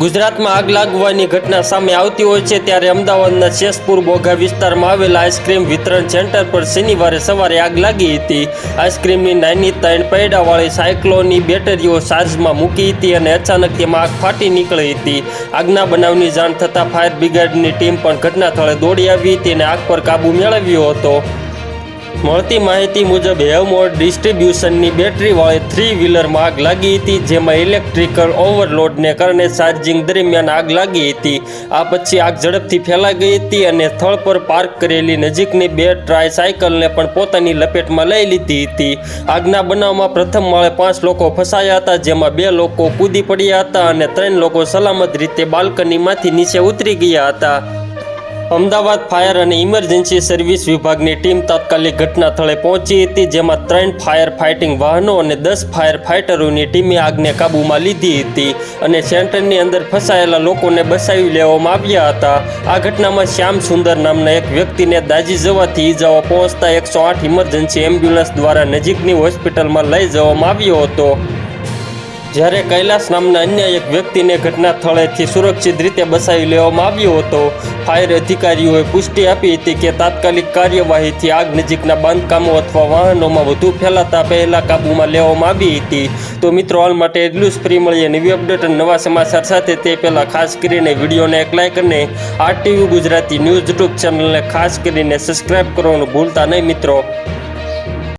ગુજરાતમાં આગ લાગવાની ઘટના સામે આવતી હોય છે ત્યારે અમદાવાદના શેષપુર બોઘા વિસ્તારમાં આવેલા આઈસ્ક્રીમ વિતરણ સેન્ટર પર શનિવારે સવારે આગ લાગી હતી। આઈસ્ક્રીમની નાની 3 પૈડાવાળી સાયક્લોની બેટરીઓ ચાર્જમાં મૂકી હતી અને અચાનક તેમાં આગ ફાટી નીકળી હતી। આગના બનાવની જાણ થતાં ફાયર બ્રિગેડની ટીમ પણ ઘટના સ્થળે દોડી આવી હતી અને આગ પર કાબૂ મેળવ્યો હતો। મળતી માહિતી મુજબ હેવમોર ડિસ્ટ્રીબ્યુશનની બેટરીવાળી 3 વ્હીલરમાં આગ લાગી હતી, જેમાં ઇલેક્ટ્રિકલ ઓવરલોડને કારણે ચાર્જિંગ દરમિયાન આગ લાગી હતી। આ પછી આગ ઝડપથી ફેલાઈ ગઈ હતી અને સ્થળ પર પાર્ક કરેલી નજીકની 2 ટ્રાયસાયકલને પણ પોતાની લપેટમાં લઈ લીધી હતી। આગના બનાવમાં પ્રથમ માળે 5 લોકો ફસાયા હતા, જેમાં 2 લોકો કૂદી પડ્યા હતા અને 3 લોકો સલામત રીતે બાલ્કનીમાંથી નીચે ઉતરી ગયા હતા। અમદાવાદ ફાયર અને ઇમરજન્સી સર્વિસ વિભાગની ટીમ તાત્કાલિક ઘટના સ્થળે પહોંચી હતી, જેમાં 3 ફાયર ફાઇટિંગ વાહનો અને 10 ફાયર ફાઇટરોની ટીમે આગને કાબૂમાં લીધી હતી અને સેન્ટરની અંદર ફસાયેલા લોકોને બચાવી લેવામાં આવ્યા હતા। આ ઘટનામાં શ્યામ સુંદર નામના એક વ્યક્તિને દાઝી જવાથી ઈજાઓ પહોંચતા 108 ઇમરજન્સી એમ્બ્યુલન્સ દ્વારા નજીકની હોસ્પિટલમાં લઈ જવામાં આવ્યો હતો, જ્યારે કૈલાસ નામના અન્ય એક વ્યક્તિને ઘટના સ્થળેથી સુરક્ષિત રીતે બચાવી લેવામાં આવ્યો હતો। ફાયર અધિકારીઓએ પુષ્ટિ આપી હતી કે તાત્કાલિક કાર્યવાહીથી આગ નજીકના બાંધકામો અથવા વાહનોમાં વધુ ફેલાતા પહેલા કાબૂમાં લેવામાં આવી હતી। તો મિત્રો, હાલ માટે એટલું જ। ફ્રી મળીએ નવી અપડેટ અને નવા સમાચાર સાથે। તે પહેલાં ખાસ કરીને વિડીયોને એક લાઇક અને RTV ગુજરાતી ન્યૂઝ યુટ્યુબ ચેનલને ખાસ કરીને સબસ્ક્રાઈબ કરવાનું ભૂલતા નહીં મિત્રો।